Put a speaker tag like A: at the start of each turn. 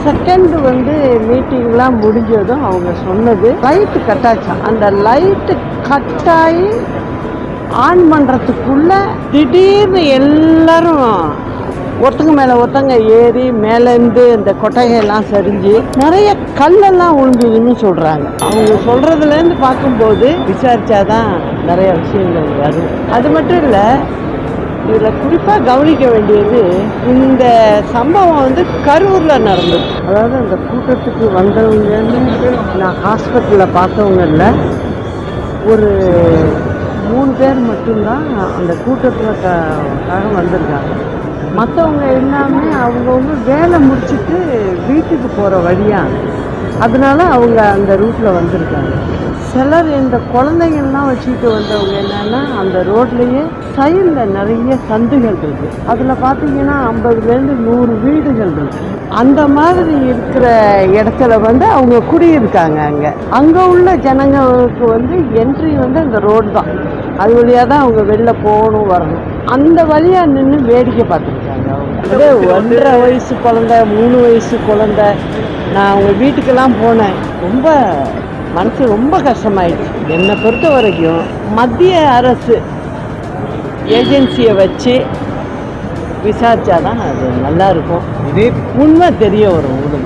A: Second மீட்டிங்லாம் முடிஞ்சதும் அவங்க சொன்னது லைட்டு கட்டாச்சான். அந்த லைட்டு கட்டாயி ஆன் பண்ணுறதுக்குள்ள திடீர்னு எல்லாரும் ஒருத்தங்க மேலே ஒருத்தங்க ஏறி மேலேருந்து இந்த கொட்டகையெல்லாம் சரிஞ்சு நிறைய கல்லெல்லாம் விழுந்ததுன்னு சொல்கிறாங்க. அவங்க சொல்கிறதுலேருந்து பார்க்கும்போது விசாரித்தாதான் நிறைய விஷயங்கள் வரும். அது மட்டும் இல்லை, இதில் குறிப்பாக கவனிக்க வேண்டியது இந்த சம்பவம் கரூரில் நடந்தது. அதாவது அந்த கூட்டத்துக்கு வந்தவங்கன்னு நான் ஹாஸ்பிட்டலில் பார்த்தவங்க இல்லை, ஒரு 3 பேர் மட்டும்தான் அந்த கூட்டத்துக்காக வந்திருக்காங்க. மற்றவங்க எல்லாமே அவங்கவுங்க வேலை முடிச்சுட்டு வீட்டுக்கு போகிற வழியாக, அதனால அவங்க அந்த ரூட்டில் வந்திருக்காங்க. சிலர் இந்த குழந்தைங்கள்லாம் வச்சுக்கிட்டு வந்தவங்க என்னென்னா அந்த ரோட்லேயே சைடில் நிறைய சந்துகள் இருக்குது. அதில் பார்த்தீங்கன்னா 50லேருந்து 100 வீடுகள் இருக்குது. அந்த மாதிரி இருக்கிற இடத்துல அவங்க குடியிருக்காங்க. அங்கே உள்ள ஜனங்களுக்கு என்ட்ரி அந்த ரோடு தான். அது வழியாக தான் அவங்க வெளில போகணும் வரணும். அந்த வழியாக நின்று வேடிக்கை பார்த்துருக்காங்க. அவங்க 1.5 வயசு குழந்தை, 3 வயசு குழந்தை. நான் அவங்க வீட்டுக்கெல்லாம் போனேன். மனசு ரொம்ப கஷ்டமாயிடுச்சு. என்னை பொறுத்த வரைக்கும் மத்திய அரசு ஏஜென்சியை வச்சு விசாரிச்சாதான் அது நல்லா இருக்கும். உண்மை தெரிய வரும்.